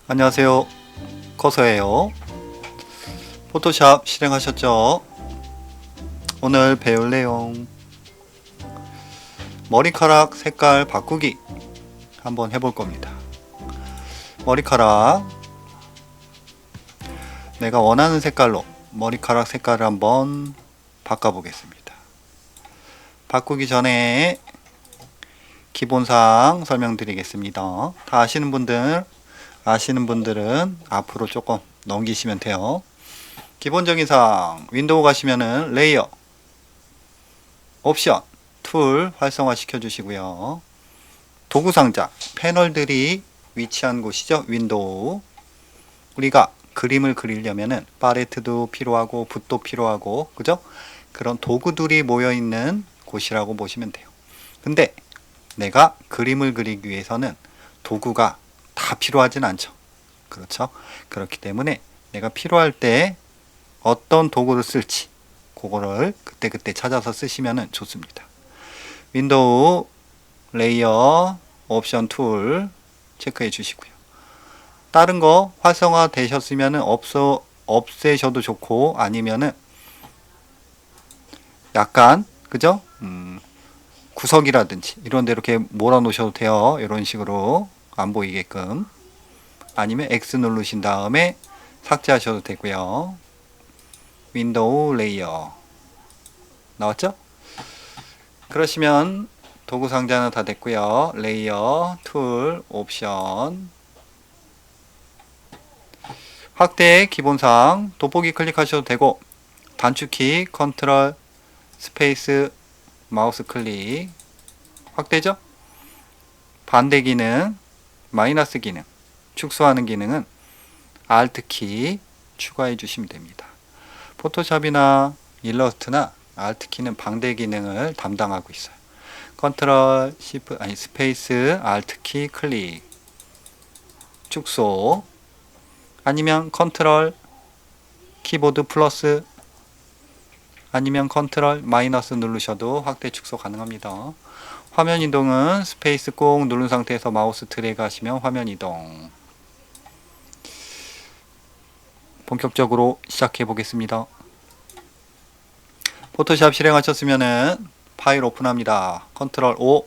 안녕하세요, 커서예요. 포토샵 실행하셨죠? 오늘 배울 내용 머리카락 색깔 바꾸기 한번 해볼 겁니다. 머리카락 내가 원하는 색깔로 머리카락 색깔을 한번 바꿔보겠습니다. 바꾸기 전에 기본사항 설명드리겠습니다. 다 아시는 분들은 앞으로 조금 넘기시면 돼요. 기본적인 사항, 윈도우 가시면은 레이어, 옵션, 툴 활성화 시켜 주시고요. 도구상자, 패널들이 위치한 곳이죠. 윈도우. 우리가 그림을 그리려면은 팔레트도 필요하고 붓도 필요하고, 그죠? 그런 도구들이 모여 있는 곳이라고 보시면 돼요. 근데 내가 그림을 그리기 위해서는 도구가 다 필요하진 않죠. 그렇죠? 그렇기 때문에 내가 필요할 때 어떤 도구를 쓸지 그거를 그때그때 찾아서 쓰시면 좋습니다. 윈도우, 레이어, 옵션 툴 체크해 주시고요. 다른 거 활성화 되셨으면 없애셔도 좋고, 아니면은 약간 그죠? 구석이라든지 이런 데 이렇게 몰아 놓으셔도 돼요. 이런 식으로 안 보이게끔. 아니면 X 누르신 다음에 삭제하셔도 되고요. 윈도우 레이어 나왔죠? 그러시면 도구 상자는 다 됐고요. 레이어, 툴, 옵션, 확대 기본사항, 돋보기 클릭하셔도 되고, 단축키 컨트롤 스페이스 마우스 클릭. 확대죠? 반대 기능, 마이너스 기능, 축소하는 기능은 Alt키 추가해 주시면 됩니다. 포토샵이나 일러스트나 Alt키는 방대 기능을 담당하고 있어요. 컨트롤 스페이스 Alt키 클릭, 축소, 아니면 컨트롤 키보드 플러스, 아니면 컨트롤 마이너스 누르셔도 확대 축소 가능합니다. 화면 이동은 스페이스 꼭 누른 상태에서 마우스 드래그 하시면 화면 이동. 본격적으로 시작해 보겠습니다. 포토샵 실행하셨으면 파일 오픈합니다. 컨트롤 O,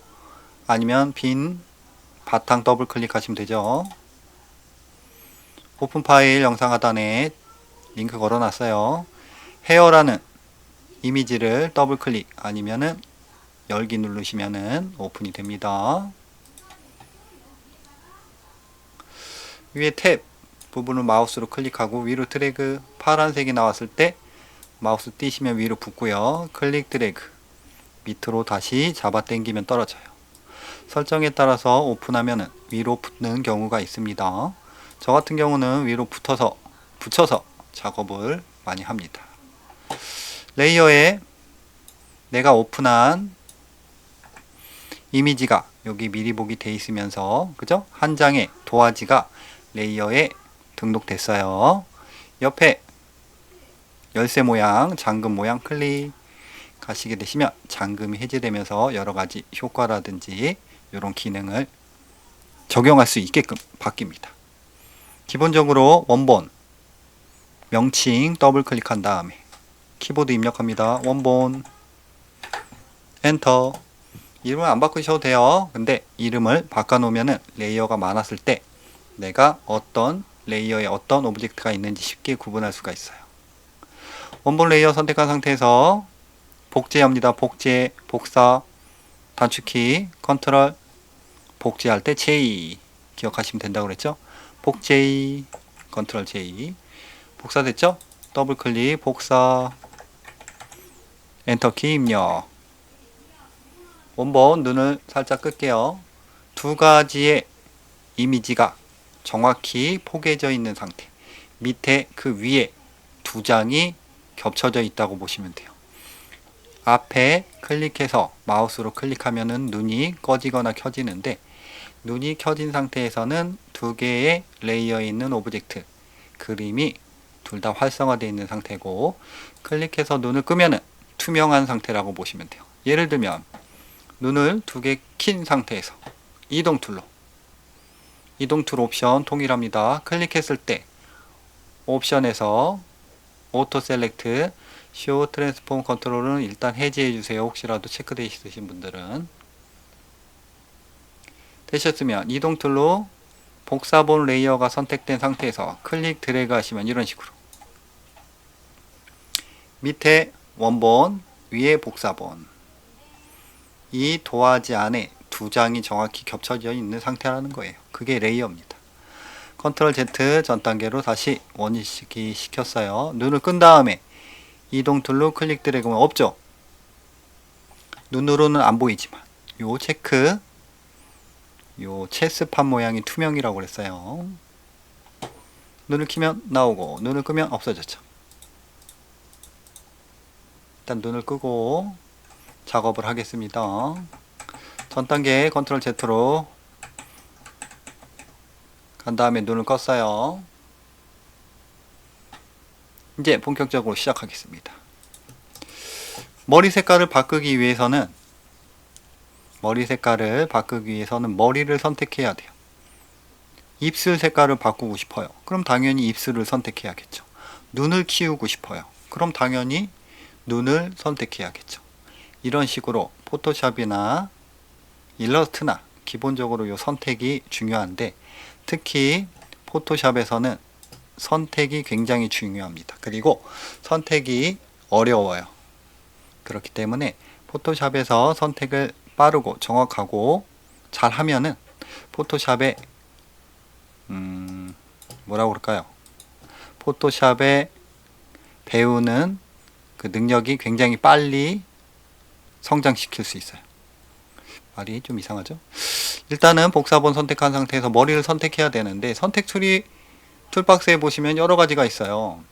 아니면 빈 바탕 더블 클릭하시면 되죠. 오픈 파일 영상 하단에 링크 걸어 놨어요. 헤어라는 이미지를 더블 클릭 아니면은 열기 누르시면은 오픈이 됩니다. 위에 탭 부분을 마우스로 클릭하고 위로 드래그, 파란색이 나왔을 때 마우스 띄시면 위로 붙고요. 클릭 드래그 밑으로 다시 잡아 당기면 떨어져요. 설정에 따라서 오픈하면 위로 붙는 경우가 있습니다. 저 같은 경우는 위로 붙여서 작업을 많이 합니다. 레이어에 내가 오픈한 이미지가 여기 미리 보기 돼 있으면서, 그죠? 한 장의 도화지가 레이어에 등록됐어요. 옆에 열쇠 모양, 잠금 모양 클릭 하시게 되시면 잠금이 해제되면서 여러 가지 효과라든지 이런 기능을 적용할 수 있게끔 바뀝니다. 기본적으로 원본 명칭 더블 클릭한 다음에 키보드 입력합니다. 원본 엔터. 이름을 안 바꾸셔도 돼요. 근데 이름을 바꿔놓으면 레이어가 많았을 때 내가 어떤 레이어에 어떤 오브젝트가 있는지 쉽게 구분할 수가 있어요. 원본 레이어 선택한 상태에서 복제합니다. 복제, 복사, 단축키, 컨트롤, 복제할 때 J 기억하시면 된다고 그랬죠? 복제, 컨트롤 J. 복사됐죠? 더블 클릭, 복사, 엔터키 입력. 원본 눈을 살짝 끌게요. 두 가지의 이미지가 정확히 포개져 있는 상태. 밑에 그 위에 두 장이 겹쳐져 있다고 보시면 돼요. 앞에 클릭해서 마우스로 클릭하면은 눈이 꺼지거나 켜지는데, 눈이 켜진 상태에서는 두 개의 레이어에 있는 오브젝트, 그림이 둘 다 활성화되어 있는 상태고, 클릭해서 눈을 끄면은 투명한 상태라고 보시면 돼요. 예를 들면 눈을 두 개 킨 상태에서 이동 툴로 이동 툴 옵션 동일합니다. 클릭했을 때 옵션에서 오토 셀렉트 쇼 트랜스폼 컨트롤은 일단 해제해 주세요. 혹시라도 체크되어 있으신 분들은. 되셨으면 이동 툴로 복사본 레이어가 선택된 상태에서 클릭 드래그 하시면 이런 식으로 밑에 원본, 위에 복사본, 이 도화지 안에 두 장이 정확히 겹쳐져 있는 상태라는 거예요. 그게 레이어입니다. 컨트롤 Z 전 단계로 다시 원위치기 시켰어요. 눈을 끈 다음에 이동 툴로 클릭 드래그면 없죠. 눈으로는 안 보이지만 요 체크, 요 체스판 모양이 투명이라고 그랬어요. 눈을 키면 나오고 눈을 끄면 없어졌죠. 일단 눈을 끄고 작업을 하겠습니다. 전 단계 컨트롤 Z로 간 다음에 눈을 껐어요. 이제 본격적으로 시작하겠습니다. 머리 색깔을 바꾸기 위해서는 머리를 선택해야 돼요. 입술 색깔을 바꾸고 싶어요. 그럼 당연히 입술을 선택해야겠죠. 눈을 키우고 싶어요. 그럼 당연히 눈을 선택해야겠죠. 이런 식으로 포토샵이나 일러스트나 기본적으로 이 선택이 중요한데 특히 포토샵에서는 선택이 굉장히 중요합니다. 그리고 선택이 어려워요. 그렇기 때문에 포토샵에서 선택을 빠르고 정확하고 잘 하면은 포토샵에 뭐라고 그럴까요? 포토샵에 배우는 그 능력이 굉장히 빨리 성장시킬 수 있어요. 말이 좀 이상하죠? 일단은 복사본 선택한 상태에서 머리를 선택해야 되는데 선택 툴박스에 보시면 여러 가지가 있어요.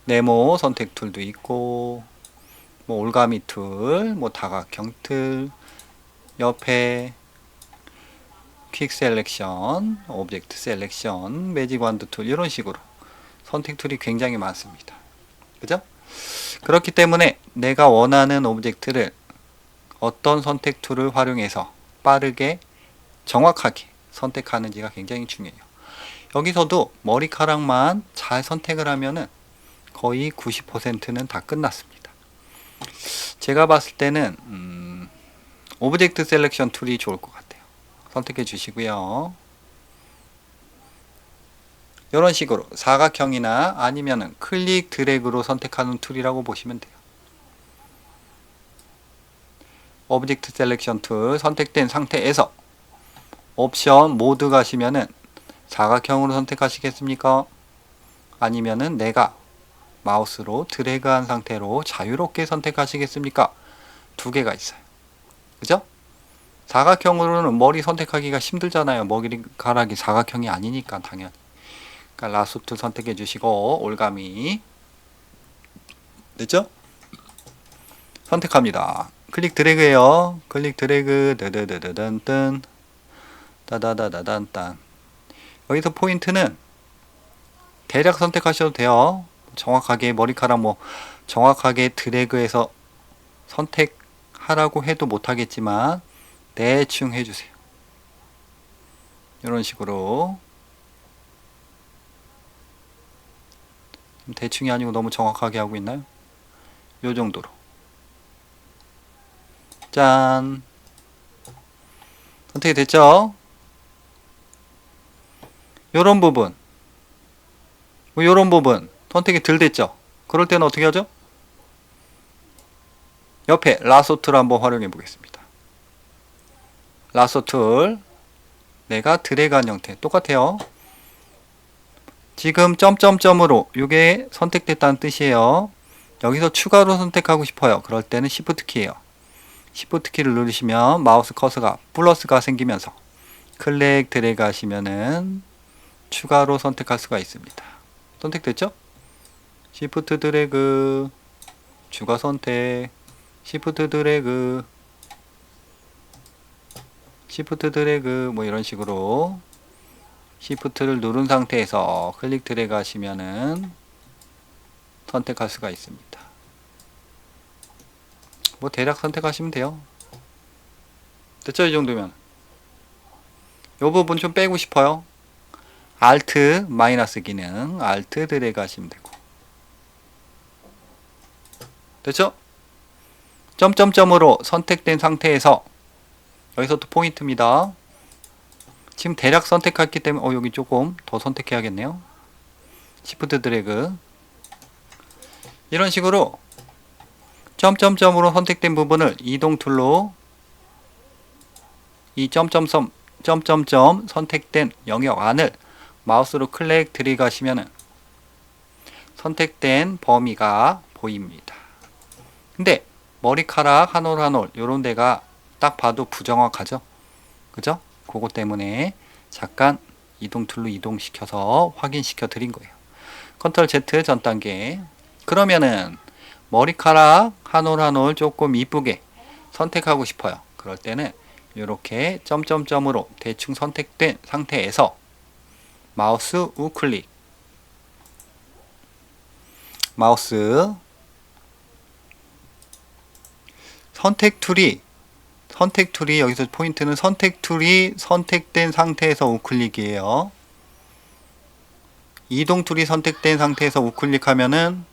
네모 선택 툴도 있고 뭐 올가미 툴, 뭐 다각형 툴, 옆에 퀵 셀렉션, 오브젝트 셀렉션, 매직 완드 툴 이런 식으로 선택 툴이 굉장히 많습니다. 그죠? 그렇기 때문에 내가 원하는 오브젝트를 어떤 선택 툴을 활용해서 빠르게 정확하게 선택하는지가 굉장히 중요해요. 여기서도 머리카락만 잘 선택을 하면은 거의 90%는 다 끝났습니다. 제가 봤을 때는 오브젝트 셀렉션 툴이 좋을 것 같아요. 선택해 주시고요. 이런 식으로 사각형이나 아니면은 클릭 드래그로 선택하는 툴이라고 보시면 돼요. 오브젝트 셀렉션 툴 선택된 상태에서 옵션 모드 가시면은 사각형으로 선택하시겠습니까? 아니면은 내가 마우스로 드래그한 상태로 자유롭게 선택하시겠습니까? 두 개가 있어요. 그죠? 사각형으로는 머리 선택하기가 힘들잖아요. 머리카락이 사각형이 아니니까 당연히. 그러니까 라sso 툴 선택해 주시고 올가미 됐죠? 선택합니다. 클릭 드래그예요. 클릭 드래그 드드드드든뜬 따다다다단딴. 여기서 포인트는 대략 선택하셔도 돼요. 정확하게 머리카락 정확하게 드래그해서 선택하라고 해도 못하겠지만 대충 해주세요. 이런 식으로 대충이 아니고 너무 정확하게 하고 있나요? 요 정도로 짠 선택이 됐죠? 요런 부분 요런 부분 선택이 덜 됐죠? 그럴 때는 어떻게 하죠? 옆에 라sso 툴 한번 활용해 보겠습니다. 라sso 툴 내가 드래그한 형태 똑같아요. 지금 점점점으로 이게 선택됐다는 뜻이에요. 여기서 추가로 선택하고 싶어요. 그럴 때는 Shift 키예요. Shift 키를 누르시면 마우스 커서가 플러스가 생기면서 클릭 드래그 하시면은 추가로 선택할 수가 있습니다. 선택됐죠? Shift 드래그 추가 선택 Shift 드래그 Shift 드래그 뭐 이런 식으로 Shift를 누른 상태에서 클릭 드래그 하시면은 선택할 수가 있습니다. 뭐 대략 선택하시면 돼요. 됐죠? 이 정도면 요 부분 좀 빼고 싶어요. Alt 마이너스 기능, Alt 드래그 하시면 되고. 됐죠? 점점점으로 선택된 상태에서 여기서 또 포인트입니다. 지금 대략 선택했기 때문에 여기 조금 더 선택해야겠네요. Shift 드래그. 이런 식으로 점점점으로 선택된 부분을 이동 툴로 이 점점점 선택된 영역 안을 마우스로 클릭 드래그 하시면은 선택된 범위가 보입니다. 근데 머리카락 한 올 한 올 요런 데가 딱 봐도 부정확하죠? 그죠? 그것 때문에 잠깐 이동 툴로 이동시켜서 확인시켜 드린 거예요. 컨트롤 Z 전 단계. 그러면은 머리카락 한 올 한 올 조금 이쁘게 선택하고 싶어요. 그럴 때는 이렇게 점점점으로 대충 선택된 상태에서 마우스 우클릭, 마우스 선택 툴이 여기서 포인트는 선택 툴이 선택된 상태에서 우클릭이에요. 이동 툴이 선택된 상태에서 우클릭하면은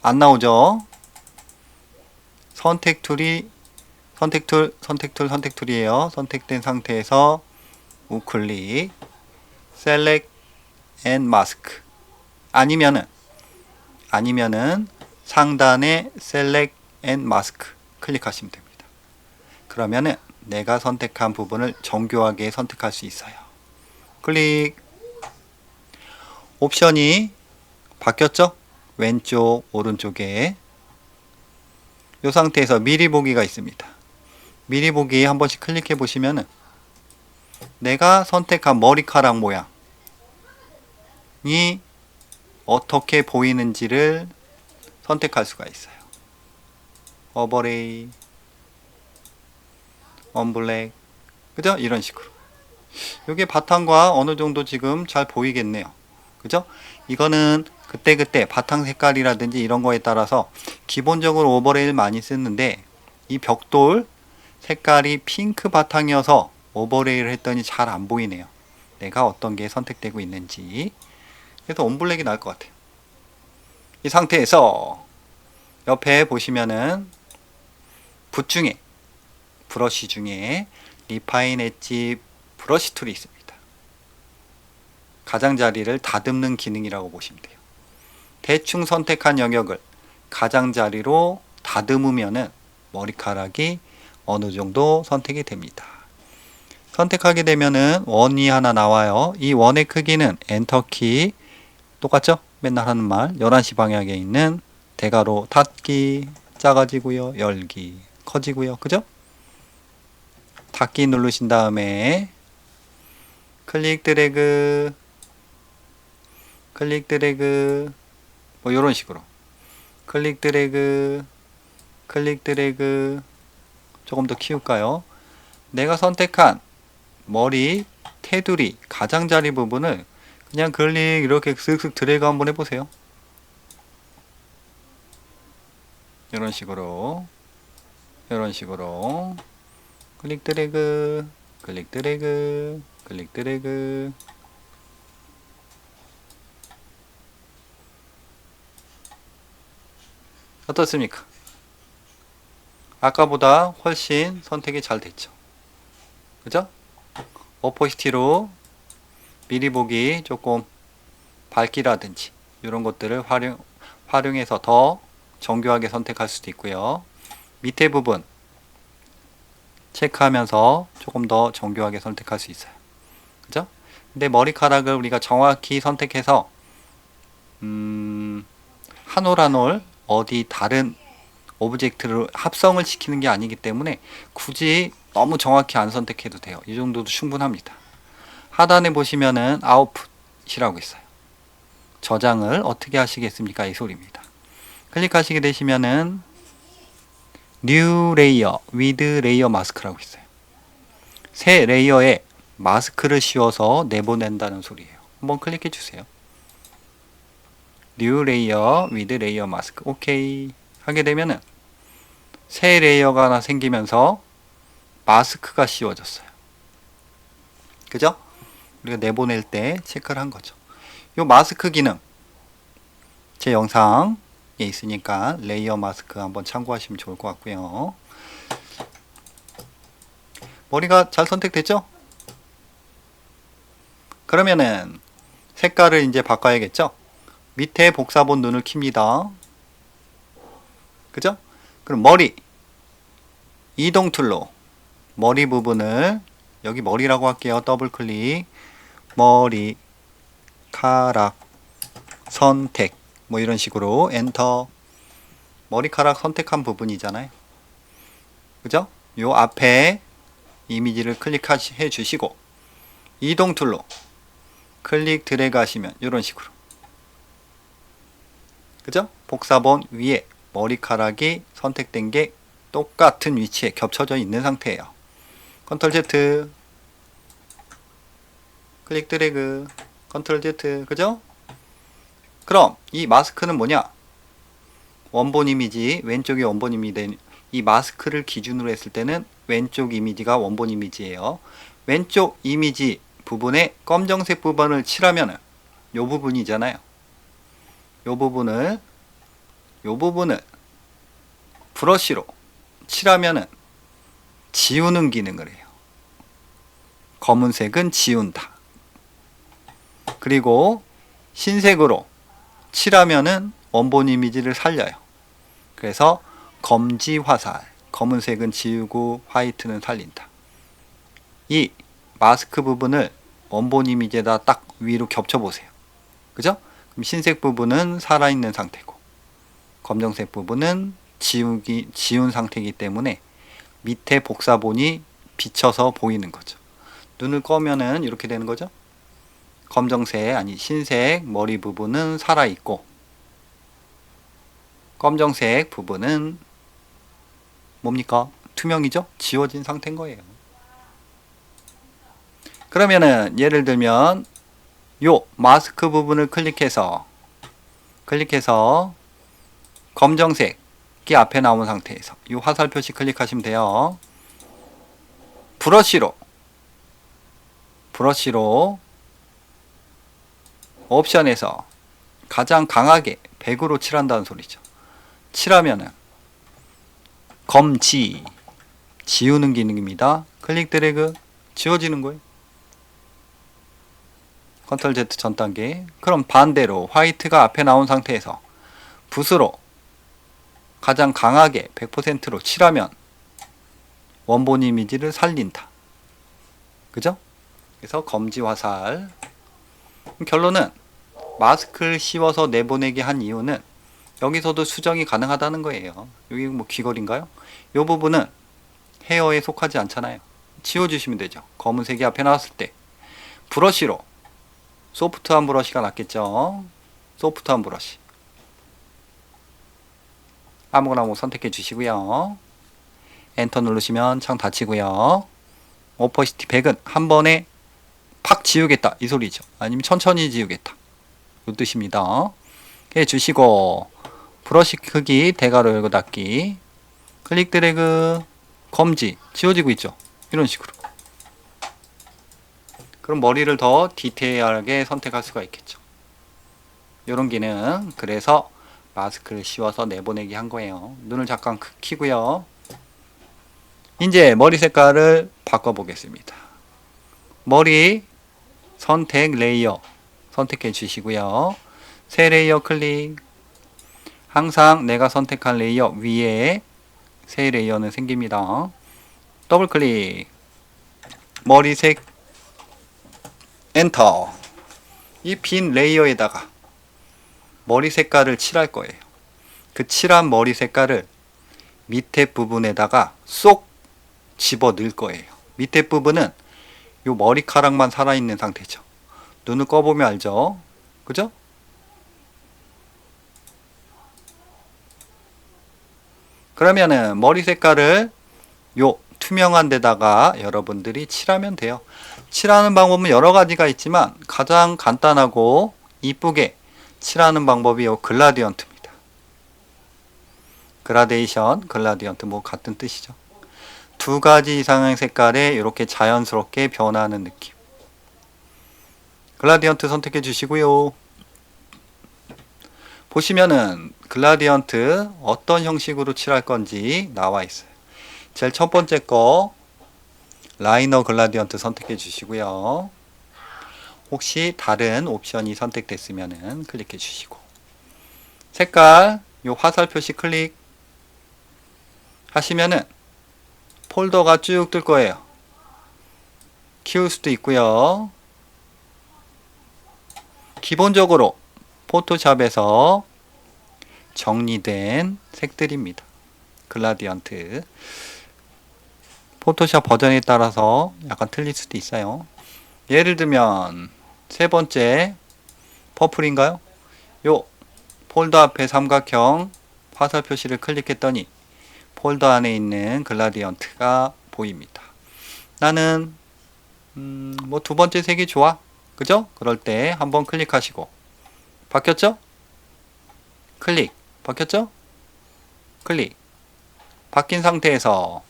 안 나오죠. 선택 툴이에요. 선택된 상태에서 우클릭, Select and Mask. 아니면은 상단에 Select and Mask 클릭하시면 됩니다. 그러면은 내가 선택한 부분을 정교하게 선택할 수 있어요. 클릭. 옵션이 바뀌었죠? 왼쪽, 오른쪽에 이 상태에서 미리 보기가 있습니다. 미리 보기 한 번씩 클릭해 보시면은 내가 선택한 머리카락 모양이 어떻게 보이는지를 선택할 수가 있어요. 오버레이, 언블랙, 그죠? 이런 식으로. 이게 바탕과 어느 정도 지금 잘 보이겠네요. 그죠? 이거는 그때그때 바탕 색깔이라든지 이런 거에 따라서 기본적으로 오버레이를 많이 쓰는데 이 벽돌 색깔이 핑크 바탕이어서 오버레이를 했더니 잘 안 보이네요. 내가 어떤 게 선택되고 있는지. 그래서 언블랙이 나을 것 같아요. 이 상태에서 옆에 보시면은 붓 중에 브러쉬 중에 리파인 엣지 브러쉬 툴이 있습니다. 가장자리를 다듬는 기능이라고 보시면 돼요. 대충 선택한 영역을 가장자리로 다듬으면은 머리카락이 어느 정도 선택이 됩니다. 선택하게 되면은 원이 하나 나와요. 이 원의 크기는 엔터키 똑같죠? 맨날 하는 말 11시 방향에 있는 대괄호 닫기 작아지고요. 열기 커지고요. 그죠? 닫기 누르신 다음에 클릭 드래그 뭐 이런 식으로 클릭 드래그 조금 더 키울까요? 내가 선택한 머리 테두리 가장자리 부분을 그냥 클릭 이렇게 쓱쓱 드래그 한번 해보세요. 이런 식으로 클릭 드래그 어떻습니까? 아까보다 훨씬 선택이 잘 됐죠. 그죠? 오포시티로 미리 보기 조금 밝기라든지 이런 것들을 활용해서 더 정교하게 선택할 수도 있고요. 밑에 부분 체크하면서 조금 더 정교하게 선택할 수 있어요. 그죠? 근데 머리카락을 우리가 정확히 선택해서 한 올 한 올 어디 다른 오브젝트를 합성을 시키는 게 아니기 때문에 굳이 너무 정확히 안 선택해도 돼요. 이 정도도 충분합니다. 하단에 보시면은 아웃풋이라고 있어요. 저장을 어떻게 하시겠습니까? 이 소리입니다. 클릭하시게 되시면은 New Layer with Layer Mask라고 있어요. 새 레이어에 마스크를 씌워서 내보낸다는 소리예요. 한번 클릭해 주세요. New Layer with Layer Mask. 오케이 하게 되면은 새 레이어가 하나 생기면서 마스크가 씌워졌어요. 그죠? 우리가 내보낼 때 체크를 한 거죠. 요 마스크 기능 제 영상에 있으니까 레이어 마스크 한번 참고하시면 좋을 것 같고요. 머리가 잘 선택됐죠? 그러면은 색깔을 이제 바꿔야겠죠? 밑에 복사본 눈을 킵니다. 그죠? 그럼 머리 이동 툴로 머리 부분을 여기 머리라고 할게요. 더블 클릭 머리카락 선택 뭐 이런 식으로 엔터. 머리카락 선택한 부분이잖아요. 그죠? 요 앞에 이미지를 클릭해 주시고 이동 툴로 클릭 드래그 하시면 이런 식으로, 그죠? 복사본 위에 머리카락이 선택된 게 똑같은 위치에 겹쳐져 있는 상태예요. 컨트롤 Z 클릭 드래그 컨트롤 Z. 그죠? 그럼 이 마스크는 뭐냐? 원본 이미지 왼쪽이 원본 이미지. 이 마스크를 기준으로 했을 때는 왼쪽 이미지가 원본 이미지예요. 왼쪽 이미지 부분에 검정색 부분을 칠하면은 요 부분이잖아요. 요 부분을 브러쉬로 칠하면은 지우는 기능을 해요. 검은색은 지운다. 그리고 흰색으로 칠하면은 원본 이미지를 살려요. 그래서 검지 화살, 검은색은 지우고 화이트는 살린다. 이 마스크 부분을 원본 이미지에다 딱 위로 겹쳐 보세요. 그죠? 그럼 흰색 부분은 살아있는 상태고 검정색 부분은 지운 상태이기 때문에 밑에 복사본이 비쳐서 보이는 거죠. 눈을 꺼면은 이렇게 되는 거죠. 검정색 아니 흰색 머리 부분은 살아있고 검정색 부분은 뭡니까? 투명이죠? 지워진 상태인 거예요. 그러면은 예를 들면 요 마스크 부분을 클릭해서 검정색이 앞에 나온 상태에서 이 화살 표시 클릭하시면 돼요. 브러쉬로 옵션에서 가장 강하게 100으로 칠한다는 소리죠. 칠하면은 검지 지우는 기능입니다. 클릭 드래그 지워지는 거예요. 컨트롤 Z 전 단계. 그럼 반대로 화이트가 앞에 나온 상태에서 붓으로 가장 강하게 100%로 칠하면 원본 이미지를 살린다. 그죠? 그래서 검지 화살. 결론은 마스크를 씌워서 내보내게 한 이유는 여기서도 수정이 가능하다는 거예요. 여기 뭐 귀걸인가요? 이 부분은 헤어에 속하지 않잖아요. 지워주시면 되죠. 검은색이 앞에 나왔을 때 브러쉬로 소프트한 브러쉬가 낫겠죠. 소프트한 브러쉬 아무거나 뭐 선택해 주시고요. 엔터 누르시면 창 닫히고요. 오퍼시티 100은 한 번에 팍 지우겠다 이 소리죠. 아니면 천천히 지우겠다 이 뜻입니다. 해 주시고 브러쉬 크기 대괄호 열고 닫기 클릭 드래그 검지 지워지고 있죠. 이런 식으로. 그럼 머리를 더 디테일하게 선택할 수가 있겠죠. 이런 기능. 그래서 마스크를 씌워서 내보내기 한 거예요. 눈을 잠깐 키고요. 이제 머리 색깔을 바꿔보겠습니다. 머리 선택 레이어 선택해 주시고요. 새 레이어 클릭. 항상 내가 선택한 레이어 위에 새 레이어는 생깁니다. 더블 클릭. 머리색 엔터. 이 빈 레이어에다가 머리 색깔을 칠할 거예요. 그 칠한 머리 색깔을 밑에 부분에다가 쏙 집어 넣을 거예요. 밑에 부분은 요 머리카락만 살아있는 상태죠. 눈을 꺼보면 알죠? 그죠? 그러면은 머리 색깔을 요 투명한 데다가 여러분들이 칠하면 돼요. 칠하는 방법은 여러 가지가 있지만 가장 간단하고 이쁘게 칠하는 방법이 요 글라디언트입니다. 그라데이션, 글라디언트 뭐 같은 뜻이죠. 두 가지 이상의 색깔에 이렇게 자연스럽게 변하는 느낌. 글라디언트 선택해 주시고요. 보시면은 글라디언트 어떤 형식으로 칠할 건지 나와 있어요. 제일 첫 번째 거 라이너 글라디언트 선택해 주시고요. 혹시 다른 옵션이 선택됐으면 클릭해 주시고, 색깔 요 화살 표시 클릭 하시면은 폴더가 쭉 뜰 거예요. 키울 수도 있고요. 기본적으로 포토샵에서 정리된 색들입니다. 글라디언트. 포토샵 버전에 따라서 약간 틀릴 수도 있어요. 예를 들면 세 번째 퍼플인가요? 요 폴더 앞에 삼각형 화살 표시를 클릭했더니 폴더 안에 있는 글라디언트가 보입니다. 나는 뭐 두 번째 색이 좋아. 그죠? 그럴 때 한번 클릭하시고, 바뀌었죠? 클릭. 바뀌었죠? 클릭. 바뀐 상태에서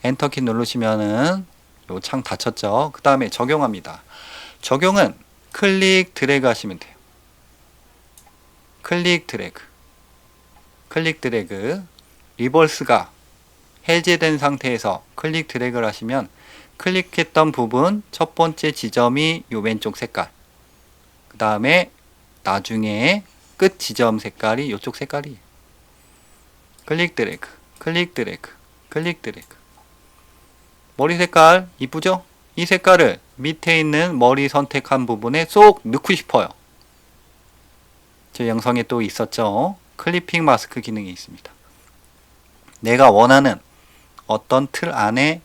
엔터키 누르시면은 요 창 닫혔죠? 그 다음에 적용합니다. 적용은 클릭 드래그 하시면 돼요. 클릭 드래그. 클릭 드래그. 리버스가 해제된 상태에서 클릭 드래그를 하시면 클릭했던 부분 첫 번째 지점이 요 왼쪽 색깔, 그 다음에 나중에 끝 지점 색깔이 요쪽 색깔이에요. 클릭 드래그, 클릭 드래그, 클릭 드래그. 머리 색깔 이쁘죠? 이 색깔을 밑에 있는 머리 선택한 부분에 쏙 넣고 싶어요. 제 영상에 또 있었죠? 클리핑 마스크 기능이 있습니다. 내가 원하는 어떤 틀 안에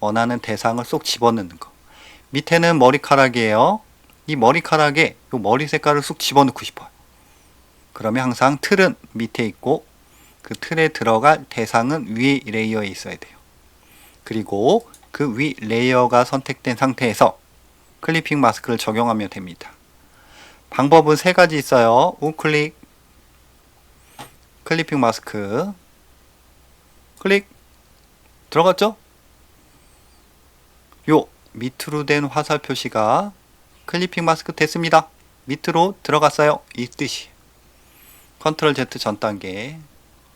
원하는 대상을 쏙 집어넣는 거. 밑에는 머리카락이에요. 이 머리카락에 이 머리 색깔을 쏙 집어넣고 싶어요. 그러면 항상 틀은 밑에 있고 그 틀에 들어갈 대상은 위 레이어에 있어야 돼요. 그리고 그 위 레이어가 선택된 상태에서 클리핑 마스크를 적용하면 됩니다. 방법은 세 가지 있어요. 우클릭, 클리핑 마스크, 클릭, 들어갔죠? 요 밑으로 된 화살 표시가 클리핑 마스크 됐습니다. 밑으로 들어갔어요. 이 뜻이. 컨트롤 Z 전 단계.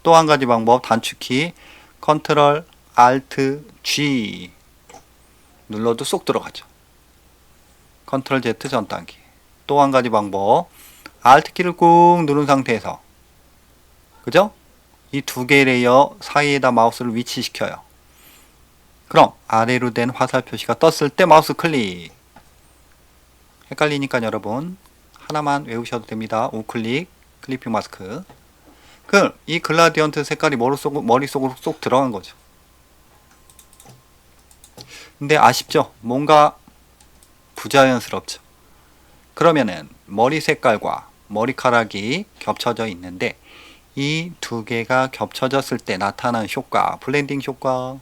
또 한 가지 방법, 단축키 컨트롤 Alt G 눌러도 쏙 들어가죠. 컨트롤 Z 전 단계. 또 한 가지 방법, Alt 키를 꾹 누른 상태에서, 그죠? 이 두 개의 레이어 사이에다 마우스를 위치시켜요. 그럼 아래로 된 화살 표시가 떴을 때 마우스 클릭. 헷갈리니까 여러분 하나만 외우셔도 됩니다. 우클릭, 클리핑 마스크. 그럼 이 글라디언트 색깔이 머릿속으로 쏙 들어간 거죠. 근데 아쉽죠? 뭔가 부자연스럽죠. 그러면은 머리 색깔과 머리카락이 겹쳐져 있는데 이 두 개가 겹쳐졌을 때 나타나는 효과, 블렌딩 효과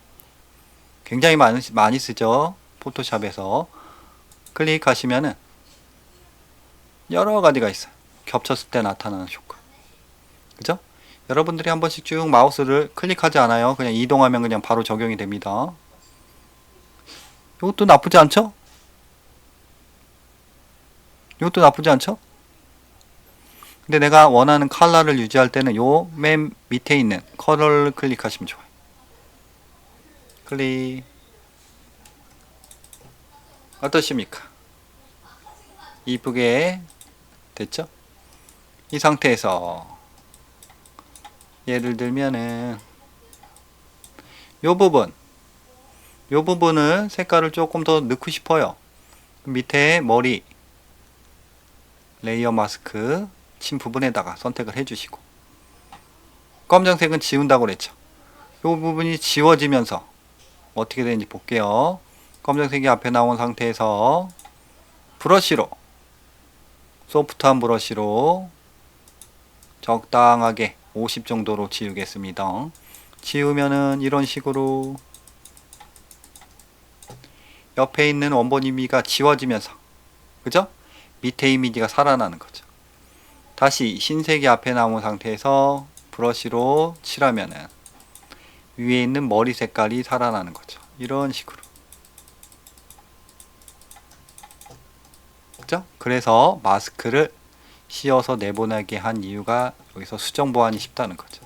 굉장히 많이 쓰죠. 포토샵에서 클릭하시면은 여러 가지가 있어요. 겹쳤을 때 나타나는 효과. 그죠? 여러분들이 한 번씩 쭉 마우스를 클릭하지 않아요. 그냥 이동하면 그냥 바로 적용이 됩니다. 이것도 나쁘지 않죠? 이것도 나쁘지 않죠? 근데 내가 원하는 컬러를 유지할 때는 요 맨 밑에 있는 컬러를 클릭하시면 좋아요. 클릭. 어떠십니까? 이쁘게 됐죠? 이 상태에서 예를 들면은 요 부분을 색깔을 조금 더 넣고 싶어요. 밑에 머리 레이어 마스크 친 부분에다가 선택을 해주시고, 검정색은 지운다고 그랬죠. 이 부분이 지워지면서 어떻게 되는지 볼게요. 검정색이 앞에 나온 상태에서 브러쉬로, 소프트한 브러쉬로 적당하게 50 정도로 지우겠습니다. 지우면은 이런 식으로 옆에 있는 원본 이미지가 지워지면서, 그죠? 밑에 이미지가 살아나는 거죠. 다시 흰색이 앞에 나온 상태에서 브러쉬로 칠하면은 위에 있는 머리 색깔이 살아나는 거죠. 이런 식으로. 그죠? 그래서 마스크를 씌워서 내보내게 한 이유가 여기서 수정 보완이 쉽다는 거죠.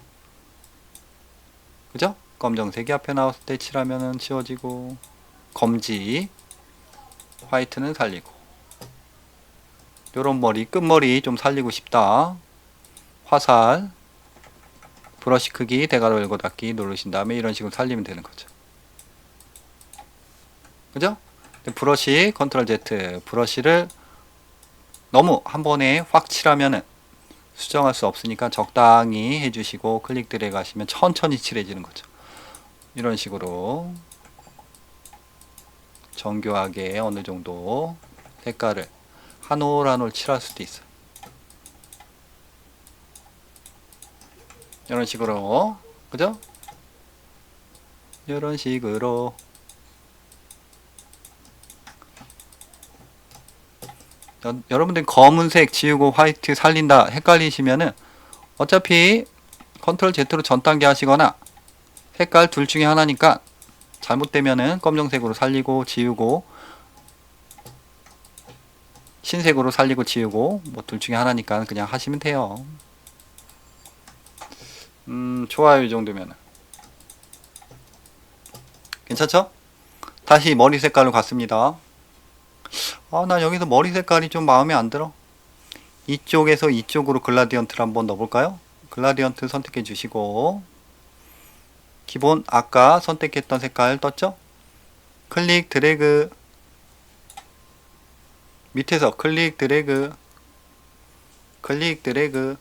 그죠? 검정색이 앞에 나왔을 때 칠하면은 지워지고, 검지, 화이트는 살리고, 요런 머리, 끝머리 좀 살리고 싶다. 화살, 브러쉬 크기, 대괄호 열고 닫기 누르신 다음에 이런 식으로 살리면 되는 거죠. 그죠? 브러쉬, 컨트롤 Z, 브러쉬를 너무 한 번에 확 칠하면은 수정할 수 없으니까 적당히 해주시고 클릭 드래그 하시면 천천히 칠해지는 거죠. 이런 식으로 정교하게 어느 정도 색깔을 한 올 한 올 칠할 수도 있어요. 이런 식으로. 그죠? 이런 식으로. 여러분들 검은색 지우고 화이트 살린다 헷갈리시면은 어차피 컨트롤 Z로 전 단계 하시거나 색깔 둘 중에 하나니까 잘못되면은 검정색으로 살리고 지우고 흰색으로 살리고 지우고 뭐 둘 중에 하나니까 그냥 하시면 돼요. 좋아요. 이 정도면은 괜찮죠? 다시 머리 색깔로 갔습니다. 나 여기서 머리 색깔이 좀 마음에 안 들어. 이쪽에서 이쪽으로 글라디언트를 한번 넣어볼까요? 글라디언트 선택해 주시고 기본 아까 선택했던 색깔 떴죠? 클릭 드래그 밑에서 클릭 드래그 클릭 드래그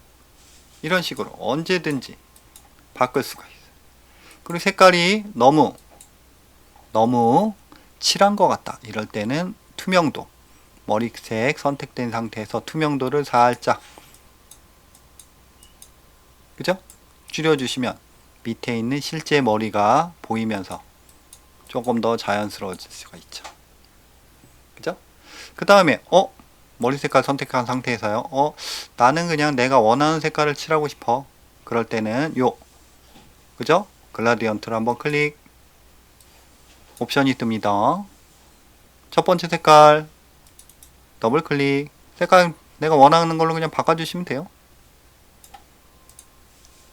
이런 식으로 언제든지 바꿀 수가 있어요. 그리고 색깔이 너무 칠한 것 같다. 이럴 때는 투명도 머리색 선택된 상태에서 투명도를 살짝 그죠? 줄여주시면 밑에 있는 실제 머리가 보이면서 조금 더 자연스러워질 수가 있죠. 그죠? 그 다음에 머리 색깔 선택한 상태에서요. 나는 그냥 내가 원하는 색깔을 칠하고 싶어. 그럴 때는 그죠? 글라디언트를 한번 클릭 옵션이 뜹니다. 첫 번째 색깔 더블 클릭 색깔 내가 원하는 걸로 그냥 바꿔주시면 돼요.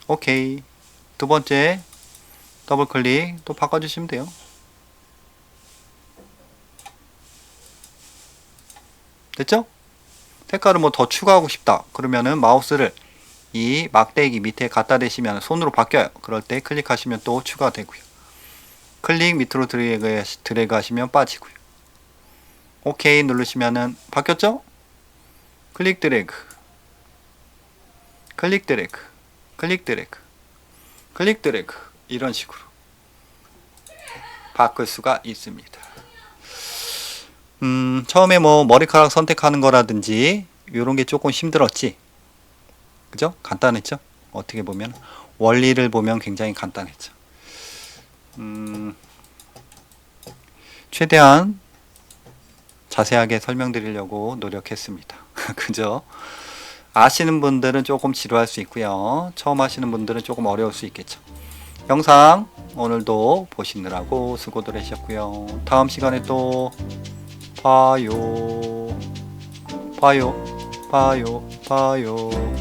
오케이. 두 번째 더블 클릭 또 바꿔주시면 돼요. 됐죠? 색깔을 뭐 더 추가하고 싶다 그러면은 마우스를 이 막대기 밑에 갖다 대시면 손으로 바뀌어요. 그럴 때 클릭하시면 또 추가되고요. 클릭 밑으로 드래그 하시면 빠지고요. 오케이 누르시면은 바뀌었죠? 클릭 드래그 클릭 드래그 클릭 드래그 클릭 드래그 이런 식으로 바꿀 수가 있습니다. 처음에 뭐 머리카락 선택하는 거라든지 이런 게 조금 힘들었지. 그죠? 간단했죠? 어떻게 보면 원리를 보면 굉장히 간단했죠. 최대한 자세하게 설명드리려고 노력했습니다. 그죠? 아시는 분들은 조금 지루할 수 있고요. 처음 하시는 분들은 조금 어려울 수 있겠죠. 영상 오늘도 보시느라고 수고들 하셨고요. 다음 시간에 또 봐요. 봐요. 봐요. 봐요.